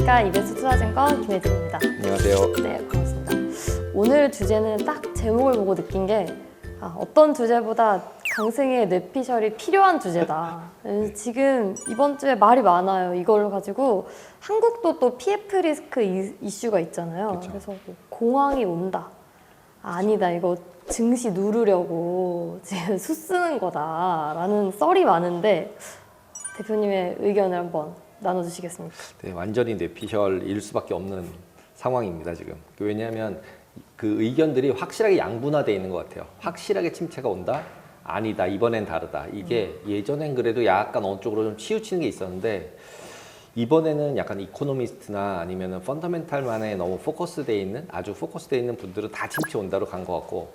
안녕하십니까. 이베스트 투자증권 김혜진입니다. 안녕하세요. 네, 반갑습니다. 오늘 주제는 딱 제목을 보고 느낀 게 어떤 주제보다 강승의 뇌피셜이 필요한 주제다. 지금 이번 주에 말이 많아요. 이걸 가지고 한국도 또 PF 리스크 이슈가 있잖아요. 그쵸. 그래서 뭐 공황이 온다. 아니다. 이거 증시 누르려고 지금 수 쓰는 거다라는 썰이 많은데 대표님의 의견을 한번 나눠주시겠습니까? 네, 완전히 뇌피셜일 수밖에 없는 상황입니다, 지금. 왜냐하면 그 의견들이 확실하게 양분화되어 있는 것 같아요. 확실하게 침체가 온다? 아니다. 이번엔 다르다. 이게 예전엔 그래도 약간 어느 쪽으로 좀 치우치는 게 있었는데 이번에는 약간 이코노미스트나 아니면 펀더멘탈만에 너무 포커스되어 있는, 아주 포커스되어 있는 분들은 다 침체 온다로 간 것 같고,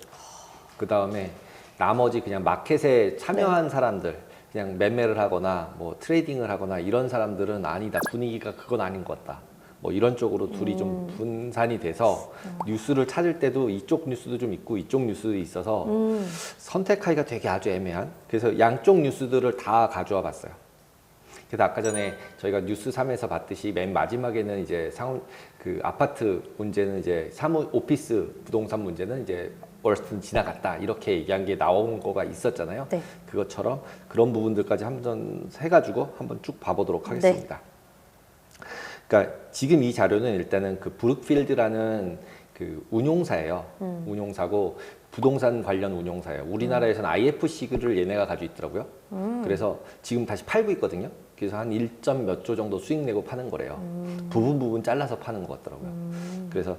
그 다음에 나머지 그냥 마켓에 참여한 사람들, 그냥 매매를 하거나 뭐 트레이딩을 하거나 이런 사람들은 아니다. 분위기가 그건 아닌 것 같다. 뭐 이런 쪽으로 둘이 좀 분산이 돼서 뉴스를 찾을 때도 이쪽 뉴스도 좀 있고 이쪽 뉴스도 있어서 선택하기가 되게 아주 애매한, 그래서 양쪽 뉴스들을 다 가져와 봤어요. 그래서 아까 전에 저희가 뉴스 3에서 봤듯이 맨 마지막에는 이제 그 아파트 문제는 이제 오피스 부동산 문제는 이제 월스트는 지나갔다 이렇게 얘기한 게 나온 거가 있었잖아요. 네. 그것처럼 그런 부분들까지 한번 해가지고 한번 쭉 봐보도록 하겠습니다. 그러니까 지금 이 자료는 일단은 그 브룩필드라는 그 운용사예요. 운용사고 부동산 관련 운용사예요. 우리나라에서는 IFC를 얘네가 가지고 있더라고요. 그래서 지금 다시 팔고 있거든요. 그래서 한 1점 몇 조 정도 수익 내고 파는 거래요. 부분 잘라서 파는 것 같더라고요. 그래서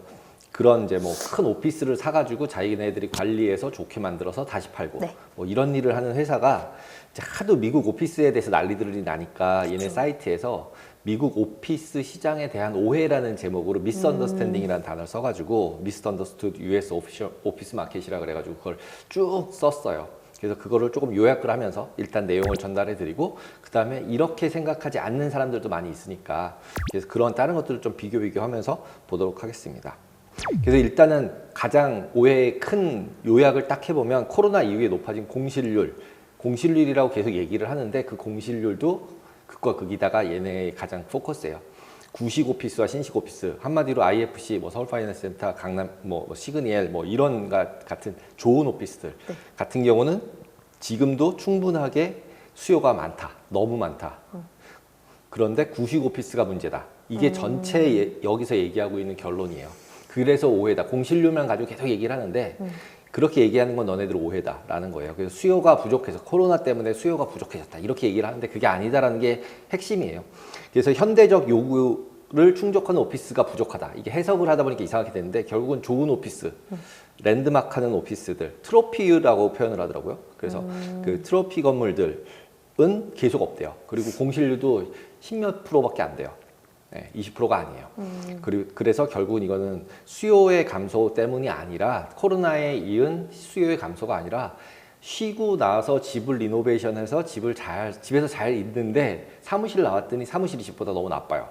그런 이제 뭐 큰 오피스를 사가지고 자기네들이 관리해서 좋게 만들어서 다시 팔고 네. 뭐 이런 일을 하는 회사가 이제 하도 미국 오피스에 대해서 난리들이 나니까 얘네 그렇죠. 사이트에서 미국 오피스 시장에 대한 오해라는 제목으로 미스언더스탠딩이라는 단어를 써가지고 미스언더스투드 US 오피스 마켓이라 그래가지고 그걸 쭉 썼어요. 그래서 그거를 조금 요약을 하면서 일단 내용을 전달해드리고 그 다음에 이렇게 생각하지 않는 사람들도 많이 있으니까 그래서 그런 다른 것들을 좀 비교하면서 보도록 하겠습니다. 그래서 일단은 가장 오해의 큰 요약을 딱 해보면 코로나 이후에 높아진 공실률이라고 계속 얘기를 하는데 그 공실률도 극과 극이다가 얘네의 가장 포커스예요. 구식 오피스와 신식 오피스, 한마디로 IFC, 뭐 서울 파이낸스 센터, 강남, 뭐 시그니엘, 뭐 이런 같은 좋은 오피스들 같은 경우는 지금도 충분하게 수요가 많다, 너무 많다. 그런데 구식 오피스가 문제다. 이게 전체 여기서 얘기하고 있는 결론이에요. 그래서 오해다. 공실률만 가지고 계속 얘기를 하는데 그렇게 얘기하는 건 너네들 오해다라는 거예요. 그래서 수요가 부족해서 코로나 때문에 수요가 부족해졌다 이렇게 얘기를 하는데 그게 아니다라는 게 핵심이에요. 그래서 현대적 요구를 충족하는 오피스가 부족하다. 이게 해석을 하다 보니까 이상하게 되는데 결국은 좋은 오피스, 랜드마크하는 오피스들, 트로피라고 표현을 하더라고요. 그래서 그 트로피 건물들은 계속 없대요. 그리고 공실률도 10몇 %밖에 안 돼요. 네, 20%가 아니에요. 그래서 결국은 이거는 수요의 감소 때문이 아니라 코로나에 이은 수요의 감소가 아니라 쉬고 나서 집을 리노베이션해서 집에서 잘 있는데 사무실 나왔더니 사무실이 집보다 너무 나빠요.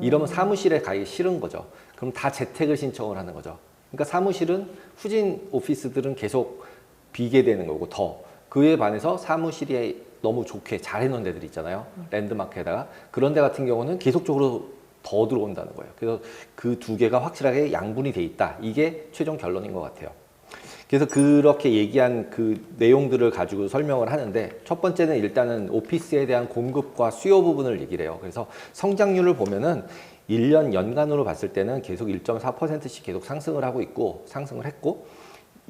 이러면 사무실에 가기 싫은 거죠. 그럼 다 재택을 신청을 하는 거죠. 그러니까 사무실은 후진 오피스들은 계속 비게 되는 거고 더 그에 반해서 사무실이 너무 좋게 잘 해놓은 데들 있잖아요. 랜드마크에다가 그런 데 같은 경우는 계속적으로 더 들어온다는 거예요. 그래서 그 두 개가 확실하게 양분이 돼 있다. 이게 최종 결론인 것 같아요. 그래서 그렇게 얘기한 그 내용들을 가지고 설명을 하는데 첫 번째는 일단은 오피스에 대한 공급과 수요 부분을 얘기를 해요. 그래서 성장률을 보면은 1년 연간으로 봤을 때는 계속 1.4%씩 계속 상승을 하고 있고 상승을 했고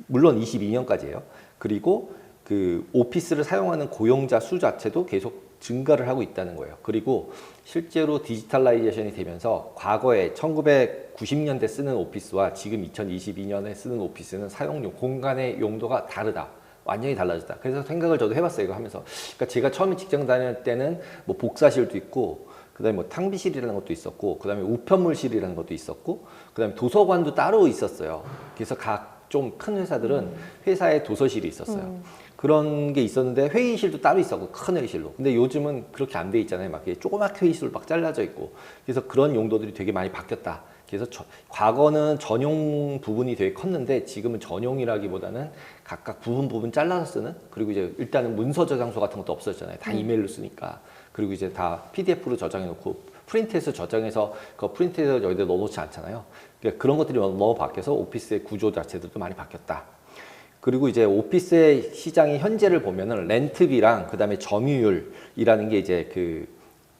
물론 22년까지예요. 그리고 그 오피스를 사용하는 고용자 수 자체도 계속 증가를 하고 있다는 거예요. 그리고 실제로 디지털라이제이션이 되면서 과거에 1990년대 쓰는 오피스와 지금 2022년에 쓰는 오피스는 사용용, 공간의 용도가 다르다. 완전히 달라졌다. 그래서 생각을 저도 해봤어요. 이거 하면서. 그러니까 제가 처음에 직장 다닐 때는 뭐 복사실도 있고 그다음에 뭐 탕비실이라는 것도 있었고 그다음에 우편물실이라는 것도 있었고 그다음에 도서관도 따로 있었어요. 그래서 각 좀 큰 회사들은 회사에 도서실이 있었어요. 그런 게 있었는데 회의실도 따로 있었고 큰 회의실로. 근데 요즘은 그렇게 안 돼 있잖아요. 막 조그맣게 회의실로 막 잘라져 있고. 그래서 그런 용도들이 되게 많이 바뀌었다. 그래서 과거는 전용 부분이 되게 컸는데 지금은 전용이라기보다는 각각 부분 잘라서 쓰는. 그리고 이제 일단은 문서 저장소 같은 것도 없어졌잖아요. 다 이메일로 쓰니까. 그리고 이제 다 PDF로 저장해 놓고 프린트해서 저장해서 그 프린트해서 여기다 넣어놓지 않잖아요. 그러니까 그런 것들이 너무 바뀌어서 오피스의 구조 자체도 많이 바뀌었다. 그리고 이제 오피스의 시장의 현재를 보면은 렌트비랑 그다음에 점유율이라는 게 이제 그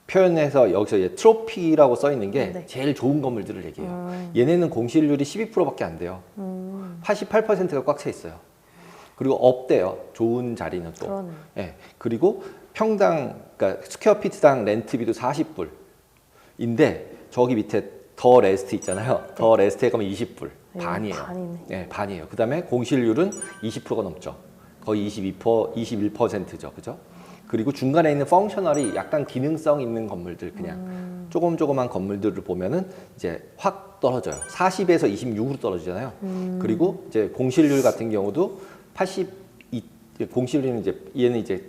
표현해서 여기서 이제 트로피라고 써 있는 게 네. 제일 좋은 건물들을 얘기해요. 얘네는 공실률이 12%밖에 안 돼요. 88%가 꽉 차 있어요. 그리고 없대요. 좋은 자리는 또. 그러네. 예. 그리고 평당, 그러니까 스퀘어피트당 렌트비도 40불인데 저기 밑에 더 레스트 있잖아요. 더 레스트에 가면 20불. 반이에요. 반이네. 네, 반이에요. 그다음에 공실률은 20%가 넘죠. 거의 21%죠. 그죠? 그리고 중간에 있는 펑셔널이 약간 기능성 있는 건물들 그냥 조그만 건물들을 보면은 이제 확 떨어져요. 40에서 26으로 떨어지잖아요. 그리고 이제 공실률 같은 경우도 82 공실률은 이제 얘는 이제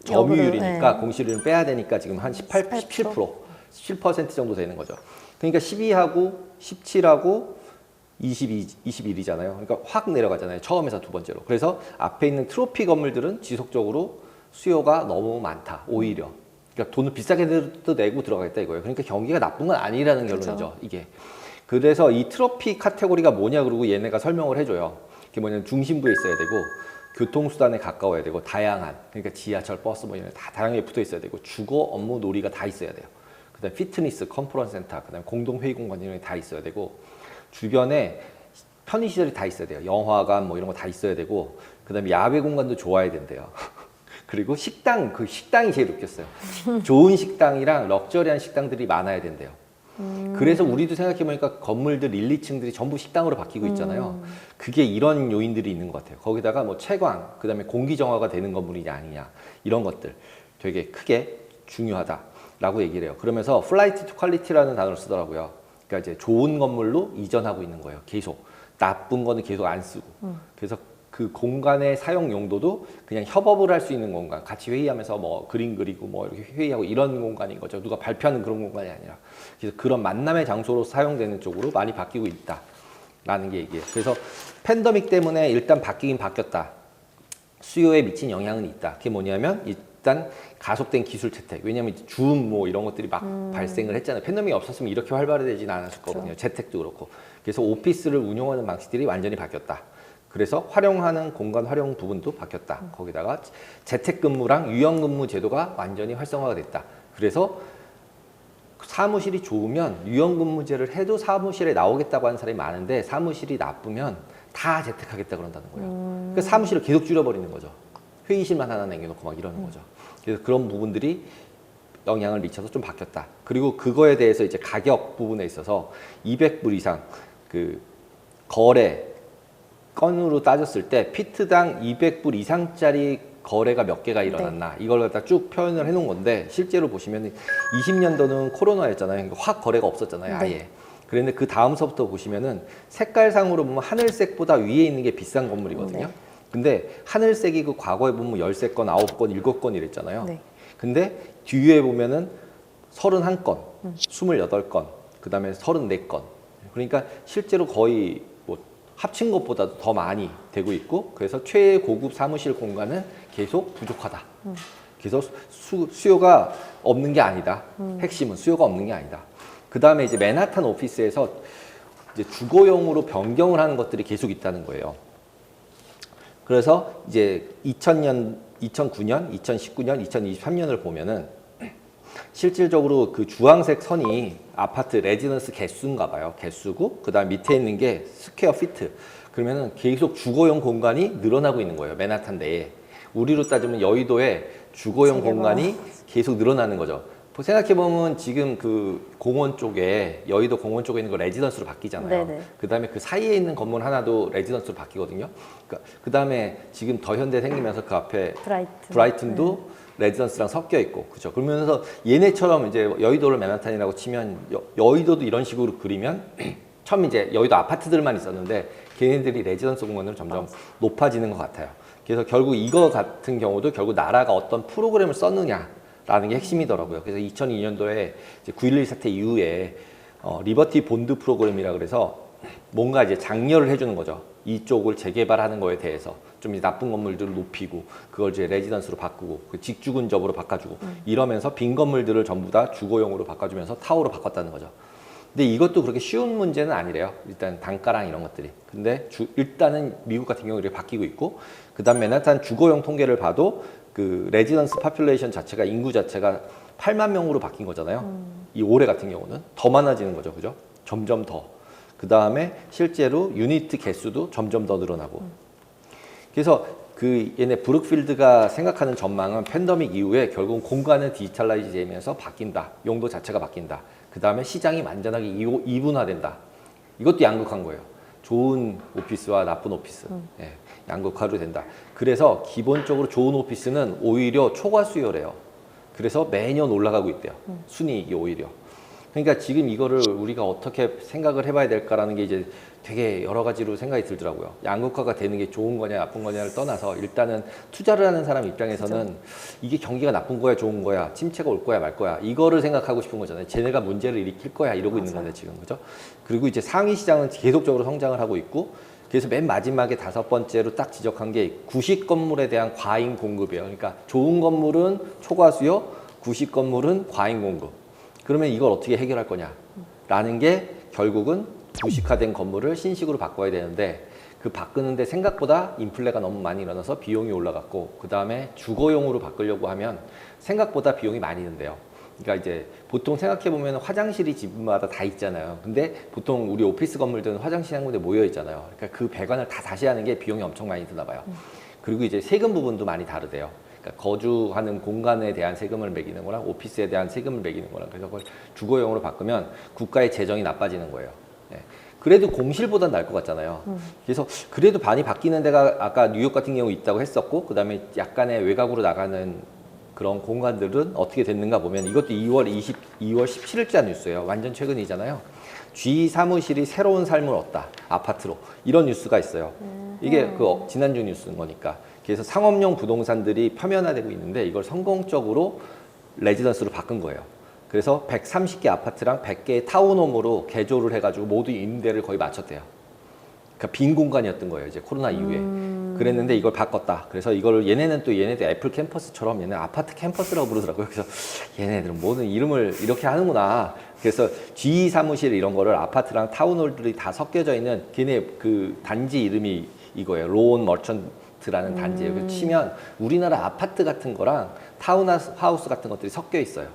점유율이니까 네. 공실률은 빼야 되니까 지금 한 17% 정도 되는 거죠. 그러니까 12하고 17하고 21이잖아요. 그러니까 확 내려가잖아요. 처음에서 두 번째로. 그래서 앞에 있는 트로피 건물들은 지속적으로 수요가 너무 많다. 오히려. 그러니까 돈을 비싸게 내고 들어가겠다 이거예요. 그러니까 경기가 나쁜 건 아니라는 결론이죠. 이게. 그래서 이 트로피 카테고리가 뭐냐 그러고 얘네가 설명을 해줘요. 그게 뭐냐면 중심부에 있어야 되고 교통수단에 가까워야 되고 다양한 그러니까 지하철, 버스 뭐 이런 다 다양하게 붙어 있어야 되고 주거, 업무, 놀이가 다 있어야 돼요. 그다음에 피트니스, 컨퍼런스 센터, 그다음에 공동 회의 공간 이런 게 다 있어야 되고 주변에 편의시설이 다 있어야 돼요. 영화관 뭐 이런 거 다 있어야 되고 그다음에 야외 공간도 좋아야 된대요. 그리고 식당, 그 식당이 제일 웃겼어요. 좋은 식당이랑 럭셔리한 식당들이 많아야 된대요. 그래서 우리도 생각해보니까 건물들 1, 2층들이 전부 식당으로 바뀌고 있잖아요. 그게 이런 요인들이 있는 것 같아요. 거기다가 뭐 채광, 그 다음에 공기 정화가 되는 건물이냐 아니냐 이런 것들 되게 크게 중요하다라고 얘기를 해요. 그러면서 플라이트 투 퀄리티라는 단어를 쓰더라고요. 그러니까 이제 좋은 건물로 이전하고 있는 거예요. 계속 나쁜 거는 계속 안 쓰고. 그래서 그 공간의 사용 용도도 그냥 협업을 할 수 있는 공간, 같이 회의하면서 뭐 그림 그리고 뭐 이렇게 회의하고 이런 공간인 거죠. 누가 발표하는 그런 공간이 아니라. 그래서 그런 만남의 장소로 사용되는 쪽으로 많이 바뀌고 있다라는 게 얘기예요. 그래서 팬데믹 때문에 일단 바뀌긴 바뀌었다. 수요에 미친 영향은 있다. 그게 뭐냐면 일단 가속된 기술 채택. 왜냐하면 줌 뭐 이런 것들이 막 발생을 했잖아요. 팬데믹이 없었으면 이렇게 활발해지진 않았을 거거든요. 재택도 그렇고. 그래서 오피스를 운영하는 방식들이 완전히 바뀌었다. 그래서 활용하는 공간 활용 부분도 바뀌었다. 거기다가 재택근무랑 유연근무 제도가 완전히 활성화가 됐다. 그래서 사무실이 좋으면 유연근무제를 해도 사무실에 나오겠다고 하는 사람이 많은데 사무실이 나쁘면 다 재택하겠다 그런다는 거예요. 그러니까 사무실을 계속 줄여버리는 거죠. 회의실만 하나 남겨놓고 막 이러는 거죠. 그래서 그런 부분들이 영향을 미쳐서 좀 바뀌었다. 그리고 그거에 대해서 이제 가격 부분에 있어서 200불 이상 그 거래 건으로 따졌을 때 피트당 200불 이상짜리 거래가 몇 개가 일어났나 이걸 갖다 쭉 표현을 해놓은 건데 실제로 보시면 20년도는 코로나였잖아요. 그러니까 확 거래가 없었잖아요. 아예. 그런데 그 다음서부터 보시면은 색깔상으로 보면 하늘색보다 위에 있는 게 비싼 건물이거든요. 근데 하늘색이 그 과거에 보면 13건, 9건, 7건 이랬잖아요. 근데 뒤에 보면은 31건, 28건, 그 다음에 34건. 그러니까 실제로 거의 합친 것보다도 더 많이 되고 있고 그래서 최고급 사무실 공간은 계속 부족하다. 그래서 수요가 없는 게 아니다. 핵심은 수요가 없는 게 아니다. 그 다음에 이제 맨하탄 오피스에서 이제 주거용으로 변경을 하는 것들이 계속 있다는 거예요. 그래서 이제 2000년, 2009년, 2019년, 2023년을 보면은 실질적으로 그 주황색 선이 아파트 레지던스 개수인가 봐요. 개수고 그다음 밑에 있는 게 스퀘어 피트. 그러면은 계속 주거용 공간이 늘어나고 있는 거예요. 맨하탄 내에. 우리로 따지면 여의도에 주거용 공간이 계속 늘어나는 거죠. 생각해보면 지금 그 공원 쪽에 여의도 공원 쪽에 있는 거 레지던스로 바뀌잖아요. 그다음에 그 사이에 있는 건물 하나도 레지던스로 바뀌거든요. 그다음에 지금 더 현대 생기면서 그 앞에 브라이튼도 레지던스랑 섞여 있고, 그죠? 그러면서 얘네처럼 이제 여의도를 맨하탄이라고 치면 여의도도 이런 식으로 그리면 처음 이제 여의도 아파트들만 있었는데 걔네들이 레지던스 공간으로 점점 높아지는 것 같아요. 그래서 결국 이거 같은 경우도 결국 나라가 어떤 프로그램을 썼느냐라는 게 핵심이더라고요. 그래서 2002년도에 9.11 사태 이후에 리버티 본드 프로그램이라 그래서 뭔가 이제 장려를 해주는 거죠. 이쪽을 재개발하는 거에 대해서 좀 이제 나쁜 건물들을 높이고 그걸 이제 레지던스로 바꾸고 그 직주 근접으로 바꿔주고 이러면서 빈 건물들을 전부 다 주거용으로 바꿔주면서 타워로 바꿨다는 거죠. 근데 이것도 그렇게 쉬운 문제는 아니래요. 일단 단가랑 이런 것들이. 근데 일단은 미국 같은 경우에 이렇게 바뀌고 있고, 그다음 맨하탄 주거용 통계를 봐도 그 레지던스 파퓰레이션 자체가 인구 자체가 8만 명으로 바뀐 거잖아요. 이 올해 같은 경우는 더 많아지는 거죠, 그죠? 점점 더. 그 다음에 실제로 유니트 개수도 점점 더 늘어나고. 그래서 그 얘네 브룩필드가 생각하는 전망은 팬데믹 이후에 결국 공간은 디지털라이즈 되면서 바뀐다. 용도 자체가 바뀐다. 그 다음에 시장이 완전하게 이분화된다. 이것도 양극화인 거예요. 좋은 오피스와 나쁜 오피스. 예, 양극화로 된다. 그래서 기본적으로 좋은 오피스는 오히려 초과 수요래요. 그래서 매년 올라가고 있대요. 순이익이 오히려. 그러니까 지금 이거를 우리가 어떻게 생각을 해봐야 될까라는 게 이제 되게 여러 가지로 생각이 들더라고요. 양극화가 되는 게 좋은 거냐 나쁜 거냐를 떠나서 일단은 투자를 하는 사람 입장에서는 그렇죠. 이게 경기가 나쁜 거야 좋은 거야 침체가 올 거야 말 거야 이거를 생각하고 싶은 거잖아요. 쟤네가 문제를 일으킬 거야 이러고 있는 건데 지금 그죠? 그리고 이제 상위 시장은 계속적으로 성장을 하고 있고 그래서 맨 마지막에 5번째로 딱 지적한 게 구식 건물에 대한 과잉 공급이에요. 그러니까 좋은 건물은 초과 수요, 구식 건물은 과잉 공급. 그러면 이걸 어떻게 해결할 거냐라는 게 결국은 구식화된 건물을 신식으로 바꿔야 되는데 그 바꾸는데 생각보다 인플레가 너무 많이 일어나서 비용이 올라갔고 그 다음에 주거용으로 바꾸려고 하면 생각보다 비용이 많이 든대요. 그러니까 이제 보통 생각해 보면 화장실이 집마다 다 있잖아요. 근데 보통 우리 오피스 건물들은 화장실 한 군데 모여 있잖아요. 그러니까 그 배관을 다 다시 하는 게 비용이 엄청 많이 드나 봐요. 그리고 이제 세금 부분도 많이 다르대요. 그러니까 거주하는 공간에 대한 세금을 매기는 거랑 오피스에 대한 세금을 매기는 거랑 그래서 그걸 주거용으로 바꾸면 국가의 재정이 나빠지는 거예요. 네. 그래도 공실보단 나을 것 같잖아요. 그래서 그래도 많이 바뀌는 데가 아까 뉴욕 같은 경우 있다고 했었고 그 다음에 약간의 외곽으로 나가는 그런 공간들은 어떻게 됐는가 보면 이것도 2월 17일자 뉴스예요. 완전 최근이잖아요. G 사무실이 새로운 삶을 얻다. 아파트로. 이런 뉴스가 있어요. 이게 그 지난주 뉴스인 거니까. 그래서 상업용 부동산들이 표면화되고 있는데 이걸 성공적으로 레지던스로 바꾼 거예요. 그래서 130개 아파트랑 100개의 타운홈으로 개조를 해가지고 모두 임대를 거의 맞췄대요. 그러니까 빈 공간이었던 거예요. 이제 코로나 이후에. 그랬는데 이걸 바꿨다. 그래서 이거를 얘네들 애플 캠퍼스처럼 얘네 아파트 캠퍼스라고 부르더라고요. 그래서 얘네들은 모든 이름을 이렇게 하는구나. 그래서 G 사무실 이런 거를 아파트랑 타운홀들이 다 섞여져 있는 걔네 그 단지 이름이 이거예요. 로온 머천트라는 단지예요. 그래서 치면 우리나라 아파트 같은 거랑 타운하우스 같은 것들이 섞여 있어요.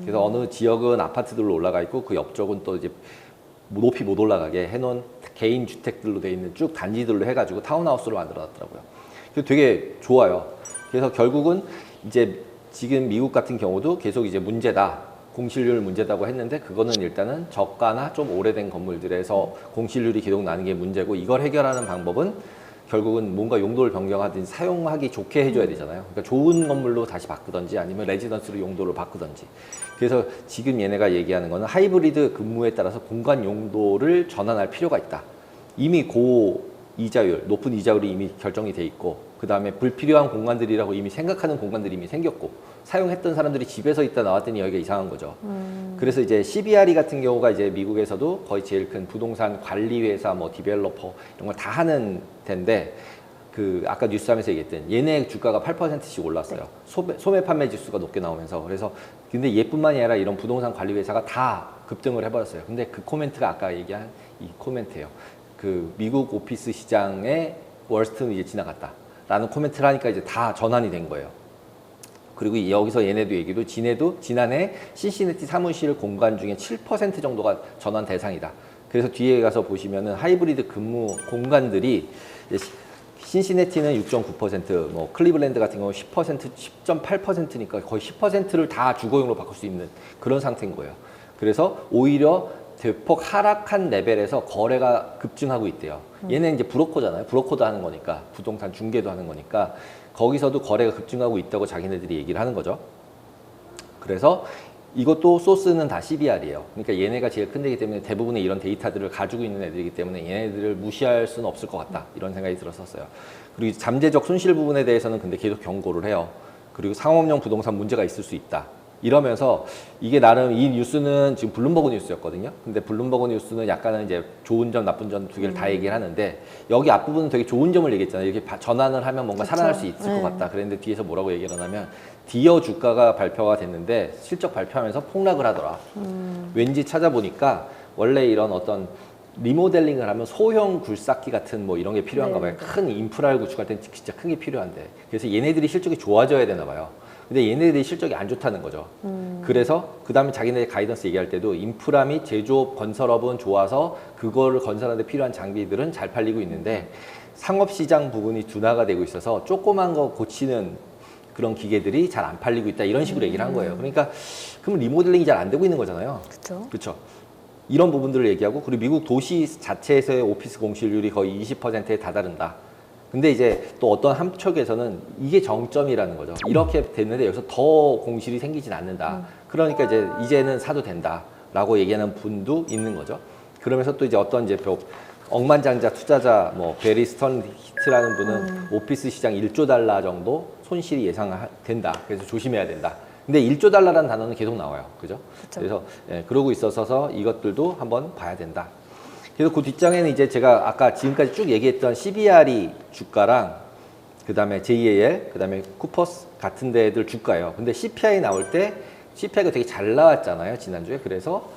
그래서 어느 지역은 아파트들로 올라가 있고 그 옆쪽은 또 이제 높이 못 올라가게 해놓은 개인 주택들로 돼 있는 쭉 단지들로 해가지고 타운하우스로 만들어놨더라고요. 그래서 되게 좋아요. 그래서 결국은 이제 지금 미국 같은 경우도 계속 이제 문제다. 공실률 문제다고 했는데 그거는 일단은 저가나 좀 오래된 건물들에서 공실률이 계속 나는 게 문제고 이걸 해결하는 방법은 결국은 뭔가 용도를 변경하든지 사용하기 좋게 해줘야 되잖아요. 그러니까 좋은 건물로 다시 바꾸든지 아니면 레지던스로 용도를 바꾸든지. 그래서 지금 얘네가 얘기하는 거는 하이브리드 근무에 따라서 공간 용도를 전환할 필요가 있다. 이미 고이자율, 높은 이자율이 이미 결정이 돼 있고 그 다음에 불필요한 공간들이라고 이미 생각하는 공간들이 이미 생겼고 사용했던 사람들이 집에서 있다 나왔더니 여기가 이상한 거죠. 그래서 이제 CBRE 같은 경우가 이제 미국에서도 거의 제일 큰 부동산 관리 회사, 뭐 디벨로퍼 이런 걸 다 하는 데인데 그 아까 뉴스하면서 얘기했던 얘네 주가가 8%씩 올랐어요. 소매 판매 지수가 높게 나오면서 그래서 근데 얘뿐만이 아니라 이런 부동산 관리 회사가 다 급등을 해버렸어요. 근데 그 코멘트가 아까 얘기한 이 코멘트예요. 그 미국 오피스 시장의 월스트는 이제 지나갔다라는 코멘트를 하니까 이제 다 전환이 된 거예요. 그리고 여기서 얘네도 얘기도 지난해 신시내티 사무실 공간 중에 7% 정도가 전환 대상이다. 그래서 뒤에 가서 보시면은 하이브리드 근무 공간들이 신시내티는 6.9%, 뭐 클리블랜드 같은 경우 10%, 10.8%니까 거의 10%를 다 주거용으로 바꿀 수 있는 그런 상태인 거예요. 그래서 오히려 대폭 하락한 레벨에서 거래가 급증하고 있대요. 얘는 이제 브로커잖아요. 브로커도 하는 거니까 부동산 중개도 하는 거니까 거기서도 거래가 급증하고 있다고 자기네들이 얘기를 하는 거죠. 그래서 이것도 소스는 다 CBR이에요. 그러니까 얘네가 제일 큰 데이기 때문에 대부분의 이런 데이터들을 가지고 있는 애들이기 때문에 얘네들을 무시할 수는 없을 것 같다. 이런 생각이 들었었어요. 그리고 잠재적 손실 부분에 대해서는 근데 계속 경고를 해요. 그리고 상업용 부동산 문제가 있을 수 있다. 이러면서 이게 나름 이 뉴스는 지금 블룸버그 뉴스였거든요. 근데 블룸버그 뉴스는 약간은 이제 좋은 점, 나쁜 점 두 개를 다 얘기를 하는데 여기 앞부분은 되게 좋은 점을 얘기했잖아요. 이렇게 전환을 하면 뭔가 그쵸. 살아날 수 있을 것 같다. 그랬는데 뒤에서 뭐라고 얘기를 하냐면 디어 주가가 발표가 됐는데 실적 발표하면서 폭락을 하더라. 왠지 찾아보니까 원래 이런 어떤 리모델링을 하면 소형 굴삭기 같은 뭐 이런 게 필요한가 봐요. 큰 인프라를 구축할 때는 진짜 큰 게 필요한데. 그래서 얘네들이 실적이 좋아져야 되나 봐요. 근데 얘네들이 실적이 안 좋다는 거죠. 그래서 그 다음에 자기네 가이던스 얘기할 때도 인프라 및 제조업, 건설업은 좋아서 그거를 건설하는 데 필요한 장비들은 잘 팔리고 있는데 상업시장 부분이 둔화가 되고 있어서 조그만 거 고치는 그런 기계들이 잘 안 팔리고 있다. 이런 식으로 얘기를 한 거예요. 그러니까 그럼 리모델링이 잘 안 되고 있는 거잖아요. 그렇죠. 그렇죠. 이런 부분들을 얘기하고 그리고 미국 도시 자체에서의 오피스 공실률이 거의 20%에 다다른다. 근데 이제 또 어떤 함축에서는 이게 정점이라는 거죠. 이렇게 됐는데 여기서 더 공실이 생기진 않는다. 그러니까 이제는 사도 된다라고 얘기하는 분도 있는 거죠. 그러면서 또 이제 어떤 이제 억만장자 투자자 뭐 베리 스턴 히트라는 분은 오피스 시장 1조 달러 정도 손실이 예상된다. 그래서 조심해야 된다. 근데 1조 달러라는 단어는 계속 나와요. 그죠? 그쵸. 그래서 그러고 있어서 이것들도 한번 봐야 된다. 그래서 그 뒷장에는 이제 제가 아까 지금까지 쭉 얘기했던 CBRE 주가랑 그다음에 JAL, 그다음에 쿠퍼스 같은 데들 주가예요. 근데 CPI 나올 때 CPI가 되게 잘 나왔잖아요. 지난주에. 그래서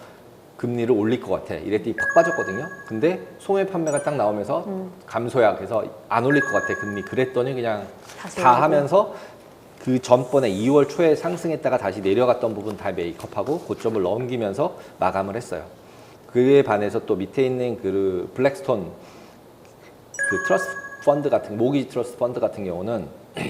금리를 올릴 것 같아. 이랬더니 팍 빠졌거든요. 근데 소매 판매가 딱 나오면서 감소야. 그래서 안 올릴 것 같아. 금리. 그랬더니 그냥 다시 다 올리고. 하면서 그 전번에 2월 초에 상승했다가 다시 내려갔던 부분 다 메이크업하고 고점을 넘기면서 마감을 했어요. 그에 반해서 또 밑에 있는 그 블랙스톤 그 트러스트 펀드 같은 모기지 트러스트 펀드 같은 경우는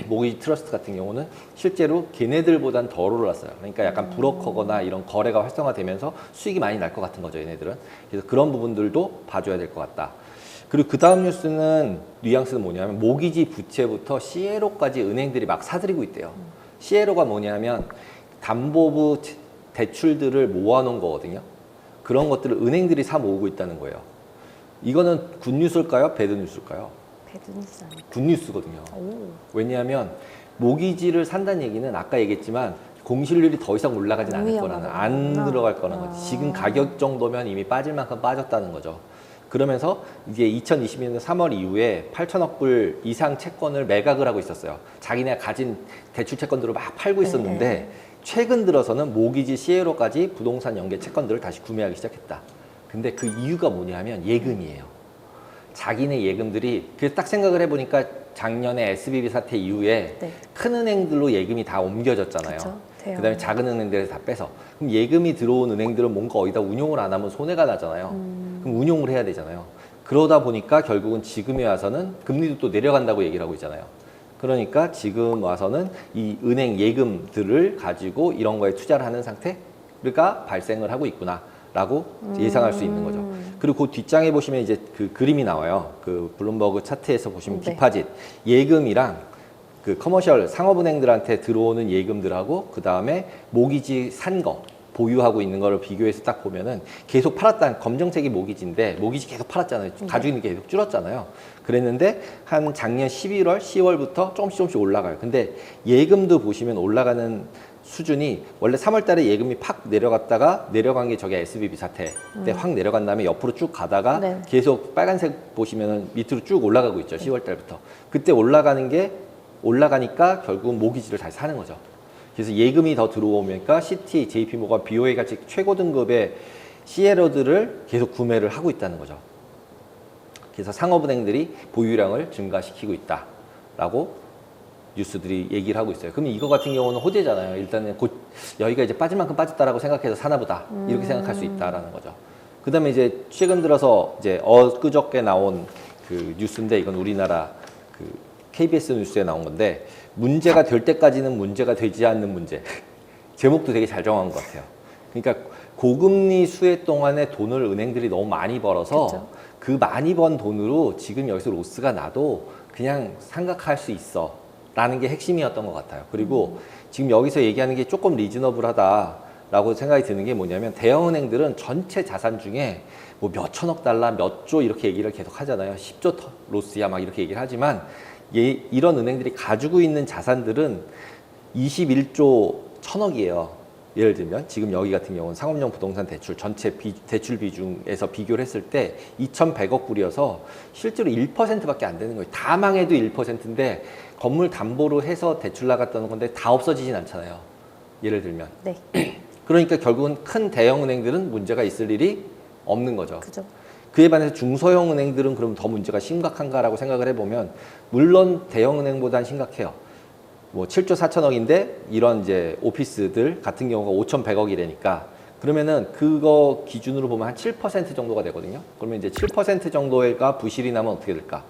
모기지 트러스트 같은 경우는 실제로 걔네들보단 덜 올랐어요. 그러니까 약간 브로커거나 이런 거래가 활성화되면서 수익이 많이 날 것 같은 거죠, 얘네들은. 그래서 그런 부분들도 봐줘야 될 것 같다. 그리고 그 다음 뉴스는 뉘앙스는 뭐냐면 모기지 부채부터 CLO까지 은행들이 막 사들이고 있대요. CLO가 뭐냐면 담보부 대출들을 모아놓은 거거든요. 그런 것들을 은행들이 사 모으고 있다는 거예요. 이거는 굿뉴스일까요? 배드뉴스일까요? 배드뉴스 아니에요? 굿뉴스거든요. 오. 왜냐하면 모기지를 산다는 얘기는 아까 얘기했지만 공실률이 더 이상 올라가진 않을 거라는, 안 들어갈 거라는 거지. 지금 가격 정도면 이미 빠질 만큼 빠졌다는 거죠. 그러면서 이제 2020년 3월 이후에 8천억 불 이상 채권을 매각을 하고 있었어요. 자기네가 가진 대출 채권들을 막 팔고 있었는데 최근 들어서는 모기지 CLO까지 부동산 연계 채권들을 다시 구매하기 시작했다. 근데 그 이유가 뭐냐면 예금이에요. 자기네 예금들이 그래서 딱 생각을 해보니까 작년에 SVB 사태 이후에 큰 은행들로 예금이 다 옮겨졌잖아요. 그쵸. 그다음에 작은 은행들에서 다 빼서 그럼 예금이 들어온 은행들은 뭔가 어디다 운용을 안 하면 손해가 나잖아요. 그럼 운용을 해야 되잖아요. 그러다 보니까 결국은 지금에 와서는 금리도 또 내려간다고 얘기를 하고 있잖아요. 그러니까 지금 와서는 이 은행 예금들을 가지고 이런 거에 투자를 하는 상태가 발생을 하고 있구나라고 예상할 수 있는 거죠. 그리고 그 뒷장에 보시면 이제 그 그림이 나와요. 그 블룸버그 차트에서 보시면 디파짓 예금이랑 그 커머셜 상업은행들한테 들어오는 예금들하고 그 다음에 모기지 산 거 보유하고 있는 거를 비교해서 딱 보면은 계속 팔았다는 검정색이 모기지인데 모기지 계속 팔았잖아요. 가지고 있는 게 계속 줄었잖아요. 그랬는데 한 작년 11월, 10월부터 조금씩 올라가요. 근데 예금도 보시면 올라가는 수준이 원래 3월 달에 예금이 팍 내려갔다가 내려간 게 저게 SVB 사태 때 확 내려간 다음에 옆으로 쭉 가다가 계속 빨간색 보시면은 밑으로 쭉 올라가고 있죠. 10월 달부터. 그때 올라가니까 결국은 모기지를 다시 사는 거죠. 그래서 예금이 더 들어오니까 CT, JP모건, BOA 같이 최고 등급의 CLO들을 계속 구매를 하고 있다는 거죠. 그래서 상업은행들이 보유량을 증가시키고 있다라고 뉴스들이 얘기를 하고 있어요. 그럼 이거 같은 경우는 호재잖아요. 일단은 여기가 이제 빠질 만큼 빠졌다라고 생각해서 사나보다 이렇게 생각할 수 있다라는 거죠. 그다음에 이제 최근 들어서 이제 엊그저께 나온 그 뉴스인데 이건 우리나라 그 KBS 뉴스에 나온 건데 문제가 될 때까지는 문제가 되지 않는 문제. 제목도 되게 잘 정한 것 같아요. 그러니까 고금리 수혜 동안에 돈을 은행들이 너무 많이 벌어서 그쵸. 그 많이 번 돈으로 지금 여기서 로스가 나도 그냥 생각할 수 있어 라는 게 핵심이었던 것 같아요. 그리고 지금 여기서 얘기하는 게 조금 리즈너블하다라고 생각이 드는 게 뭐냐면 대형은행들은 전체 자산 중에 뭐 몇 천억 달러, 몇 조 이렇게 얘기를 계속 하잖아요. 10조 로스야 막 이렇게 얘기를 하지만 이런 은행들이 가지고 있는 자산들은 21조 천억이에요. 예를 들면 지금 여기 같은 경우는 상업용 부동산 대출 전체 대출 비중에서 비교를 했을 때 2,100억 불이어서 실제로 1%밖에 안 되는 거예요. 다 망해도 1%인데 건물 담보로 해서 대출 나갔다는 건데 다 없어지진 않잖아요. 예를 들면. 네. 그러니까 결국은 큰 대형 은행들은 문제가 있을 일이 없는 거죠. 그죠. 그에 반해서 중소형 은행들은 그럼 더 문제가 심각한가라고 생각을 해보면 물론 대형 은행보다는 심각해요. 뭐 7조 4천억인데 이런 이제 오피스들 같은 경우가 5,100억이라니까 그러면은 그거 기준으로 보면 한 7% 정도가 되거든요. 그러면 이제 7% 정도가 부실이 나면 어떻게 될까?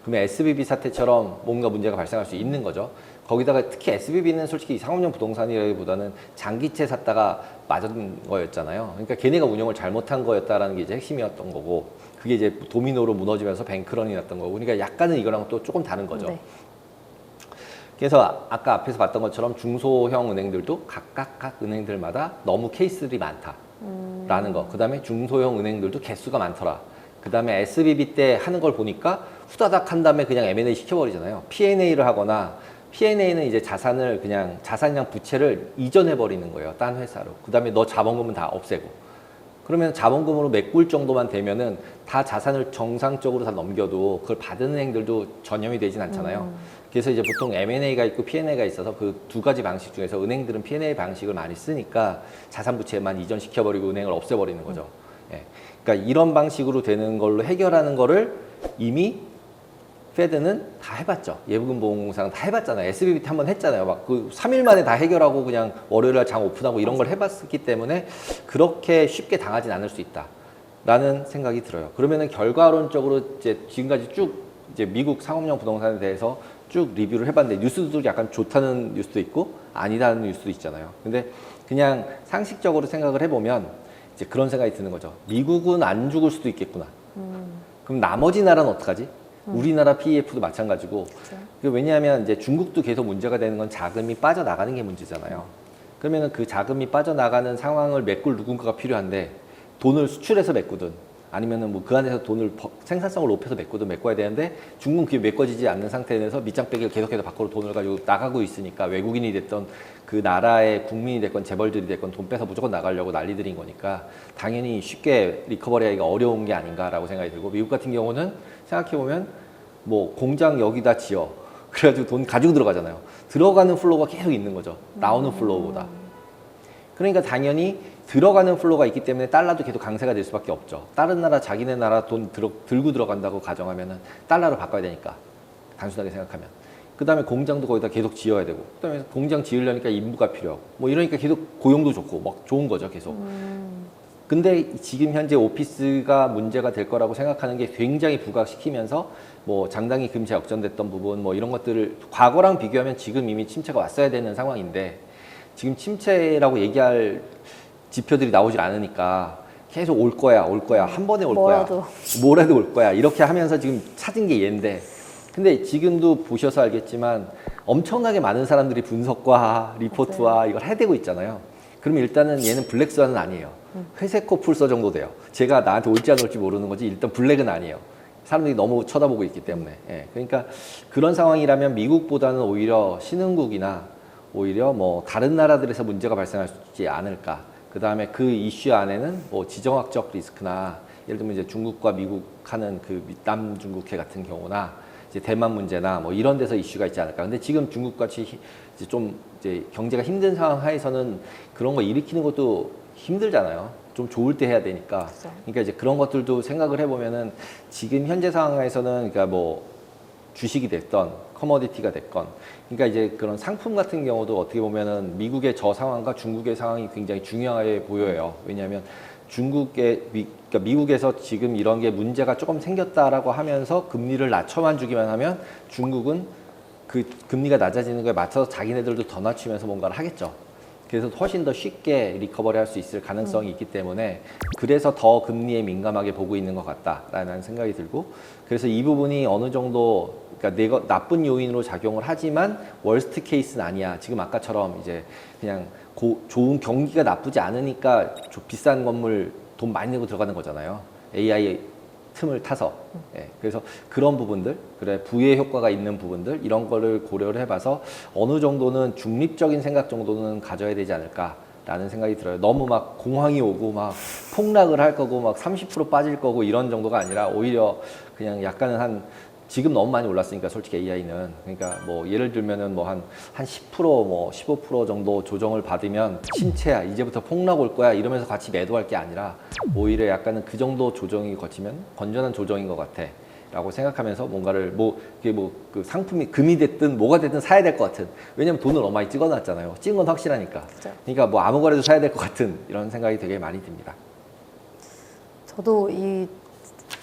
그러면 SBB 사태처럼 뭔가 문제가 발생할 수 있는 거죠. 거기다가 특히 SBB는 솔직히 상업용 부동산이라기보다는 장기채 샀다가 맞은 거였잖아요. 그러니까 걔네가 운영을 잘못한 거였다라는 게 이제 핵심이었던 거고 그게 이제 도미노로 무너지면서 뱅크런이 났던 거고 그러니까 약간은 이거랑 또 조금 다른 거죠. 네. 그래서 아까 앞에서 봤던 것처럼 중소형 은행들도 각 은행들마다 너무 케이스들이 많다라는 거. 그 다음에 중소형 은행들도 개수가 많더라. 그 다음에 SBB 때 하는 걸 보니까 후다닥 한 다음에 그냥 M&A 시켜버리잖아요. P&A를 하거나 P&A는 이제 자산이랑 부채를 이전해 버리는 거예요. 딴 회사로. 그 다음에 너 자본금은 다 없애고. 그러면 자본금으로 메꿀 정도만 되면은 다 자산을 정상적으로 다 넘겨도 그걸 받은 은행들도 전염이 되진 않잖아요. 그래서 이제 보통 M&A가 있고 P&A가 있어서 그 두 가지 방식 중에서 은행들은 P&A 방식을 많이 쓰니까 자산 부채만 이전시켜버리고 은행을 없애버리는 거죠. 예. 그러니까 이런 방식으로 되는 걸로 해결하는 거를 이미 페드는 다 해봤죠. 예금보험공사는 다 해봤잖아요. SBB 때 한번 했잖아요. 막 그 3일 만에 다 해결하고 그냥 월요일날 장 오픈하고 이런 걸 해봤기 때문에 그렇게 쉽게 당하진 않을 수 있다라는 생각이 들어요. 그러면은 결과론적으로 이제 지금까지 쭉 이제 미국 상업용 부동산에 대해서 쭉 리뷰를 해봤는데 뉴스도 약간 좋다는 뉴스도 있고 아니다는 뉴스도 있잖아요. 근데 그냥 상식적으로 생각을 해보면 이제 그런 생각이 드는 거죠. 미국은 안 죽을 수도 있겠구나. 그럼 나머지 나라는 어떡하지? 우리나라 PEF도 마찬가지고. 그렇죠. 왜냐하면 이제 중국도 계속 문제가 되는 건 자금이 빠져나가는 게 문제잖아요. 그러면은 그 자금이 빠져나가는 상황을 메꿀 누군가가 필요한데 돈을 수출해서 메꾸든 아니면은 뭐 그 안에서 돈을 생산성을 높여서 메꿔야 되는데 중국은 그게 메꿔지지 않는 상태에서 밑장빼기를 계속해서 밖으로 돈을 가지고 나가고 있으니까 외국인이 됐던 그 나라의 국민이 됐건 재벌들이 됐건 돈 빼서 무조건 나가려고 난리들인 거니까 당연히 쉽게 리커버리하기가 어려운 게 아닌가라고 생각이 들고 미국 같은 경우는 생각해보면 뭐 공장 여기다 지어 그래가지고 돈 가지고 들어가잖아요. 들어가는 플로우가 계속 있는 거죠. 나오는 플로우보다. 그러니까 당연히 들어가는 플로우가 있기 때문에 달러도 계속 강세가 될 수밖에 없죠. 다른 나라 자기네 나라 돈 들고 들어간다고 가정하면은 달러로 바꿔야 되니까 단순하게 생각하면 그 다음에 공장도 거기다 계속 지어야 되고 그 다음에 공장 지으려니까 인부가 필요하고 뭐 이러니까 계속 고용도 좋고 막 좋은 거죠 계속. 근데 지금 현재 오피스가 문제가 될 거라고 생각하는 게 굉장히 부각시키면서 뭐 장당히 금세 역전됐던 부분 뭐 이런 것들을 과거랑 비교하면 지금 이미 침체가 왔어야 되는 상황인데 지금 침체라고 얘기할 지표들이 나오질 않으니까 계속 올 거야 한 번에 올 뭐라도 올 거야 이렇게 하면서 지금 찾은 게 얘인데 근데 지금도 보셔서 알겠지만 엄청나게 많은 사람들이 분석과 리포트와 이걸 해대고 있잖아요. 그러면 일단은 얘는 블랙스완은 아니에요. 회색 코뿔소 정도 돼요. 제가 나한테 올지 안 올지 모르는 거지 일단 블랙은 아니에요. 사람들이 너무 쳐다보고 있기 때문에. 예. 그러니까 그런 상황이라면 미국보다는 오히려 신흥국이나 오히려 뭐 다른 나라들에서 문제가 발생할 수 있지 않을까. 그 다음에 그 이슈 안에는 뭐 지정학적 리스크나 예를 들면 이제 중국과 미국 하는 그 남중국해 같은 경우나 이제 대만 문제나 뭐 이런 데서 이슈가 있지 않을까. 근데 지금 중국같이 이제 좀 이제 경제가 힘든 상황 하에서는 그런 거 일으키는 것도 힘들잖아요. 좀 좋을 때 해야 되니까. 그렇죠. 그러니까 이제 그런 것들도 생각을 해보면은 지금 현재 상황에서는 그러니까 뭐 주식이 됐던 커머디티가 됐건 그러니까 이제 그런 상품 같은 경우도 어떻게 보면은 미국의 저 상황과 중국의 상황이 굉장히 중요해 보여요. 왜냐하면 그러니까 미국에서 지금 이런 게 문제가 조금 생겼다라고 하면서 금리를 낮춰만 주기만 하면 중국은 그 금리가 낮아지는 거에 맞춰서 자기네들도 더 낮추면서 뭔가를 하겠죠. 그래서 훨씬 더 쉽게 리커버리 할 수 있을 가능성이 있기 때문에 그래서 더 금리에 민감하게 보고 있는 것 같다라는 생각이 들고 그래서 이 부분이 어느 정도 그러니까 나쁜 요인으로 작용을 하지만 월스트 케이스는 아니야. 지금 아까처럼 이제 그냥 좋은 경기가 나쁘지 않으니까 비싼 건물 돈 많이 내고 들어가는 거잖아요. AI 틈을 타서. 예, 그래서 그런 부분들, 그래 부의 효과가 있는 부분들 이런 거를 고려를 해봐서 어느 정도는 중립적인 생각 정도는 가져야 되지 않을까 라는 생각이 들어요. 너무 막 공황이 오고 막 폭락을 할 거고 막 30% 빠질 거고 이런 정도가 아니라 오히려 그냥 약간은 한 지금 너무 많이 올랐으니까 솔직히 AI는 그러니까 뭐 예를 들면은 뭐 한 10% 뭐 15% 정도 조정을 받으면 침체야 이제부터 폭락 올 거야 이러면서 같이 매도할 게 아니라 오히려 약간은 그 정도 조정이 거치면 건전한 조정인 것 같아. 라고 생각하면서 뭔가를 그 상품이 금이 됐든 뭐가 됐든 사야 될 것 같은 왜냐면 돈을 너무 많이 찍어놨잖아요. 찍은 건 확실하니까. 그죠. 그러니까 뭐 아무 거래도 사야 될 것 같은 이런 생각이 되게 많이 듭니다. 저도 이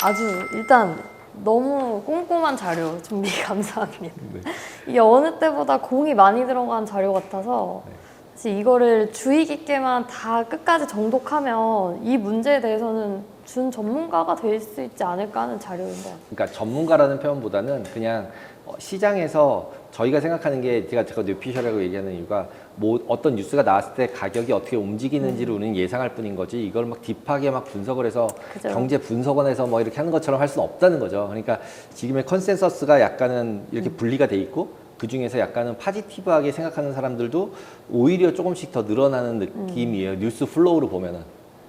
아주 일단 너무 꼼꼼한 자료 준비 감사합니다. 네. 이게 어느 때보다 공이 많이 들어간 자료 같아서 사실 이거를 주의 깊게만 다 끝까지 정독하면 이 문제에 대해서는 준 전문가가 될 수 있지 않을까 하는 자료인 것 같아요. 그러니까 전문가라는 표현보다는 그냥 시장에서 저희가 생각하는 게 제가 뇌피셜이라고 얘기하는 이유가 뭐 어떤 뉴스가 나왔을 때 가격이 어떻게 움직이는지를 우리는 예상할 뿐인 거지 이걸 막 딥하게 막 분석을 해서 그죠. 경제 분석원에서 뭐 이렇게 하는 것처럼 할 수는 없다는 거죠. 그러니까 지금의 컨센서스가 약간은 이렇게 분리가 돼 있고 그 중에서 약간은 파지티브하게 생각하는 사람들도 오히려 조금씩 더 늘어나는 느낌이에요. 뉴스 플로우로 보면은.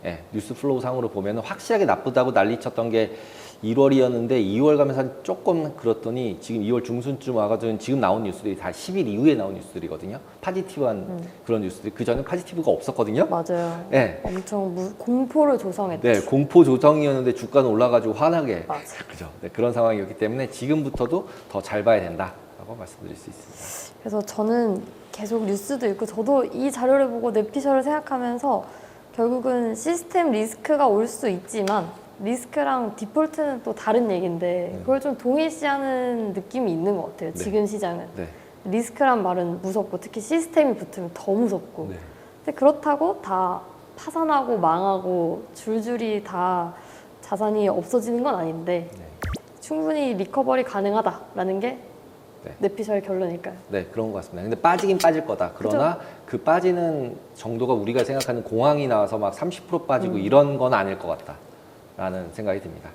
예, 뉴스 플로우 상으로 보면은 확실하게 나쁘다고 난리쳤던 게 1월이었는데 2월 가면서 조금 그렇더니 지금 2월 중순쯤 와가지고 지금 나온 뉴스들이 다 10일 이후에 나온 뉴스들이거든요. 파지티브한 그런 뉴스들. 그 전에 파지티브가 없었거든요. 맞아요. 네. 엄청 공포를 조성했죠. 네, 공포 조정이었는데 주가는 올라가지고 화나게. 맞아요. 그죠. 네, 그런 상황이었기 때문에 지금부터도 더 잘 봐야 된다라고 말씀드릴 수 있습니다. 그래서 저는 계속 뉴스도 읽고 저도 이 자료를 보고 뇌피셜을 생각하면서 결국은 시스템 리스크가 올 수 있지만 리스크랑 디폴트는 또 다른 얘기인데 그걸 좀 동일시하는 느낌이 있는 것 같아요. 네. 지금 시장은. 네. 리스크란 말은 무섭고 특히 시스템이 붙으면 더 무섭고 네. 근데 그렇다고 다 파산하고 망하고 줄줄이 다 자산이 없어지는 건 아닌데 네. 충분히 리커버리 가능하다라는 게 네. 뇌피셜 결론일까요? 네, 그런 것 같습니다. 근데 빠지긴 빠질 거다. 그러나 그 빠지는 정도가 우리가 생각하는 공황이 나와서 막 30% 빠지고 이런 건 아닐 것 같다. 라는 생각이 듭니다.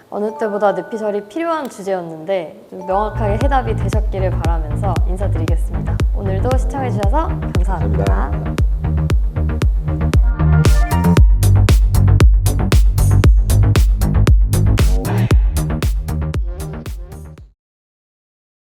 어느 때보다 뇌피셜이 필요한 주제였는데 좀 명확하게 해답이 되셨기를 바라면서 인사드리겠습니다. 오늘도 시청해주셔서 감사합니다. 감사합니다.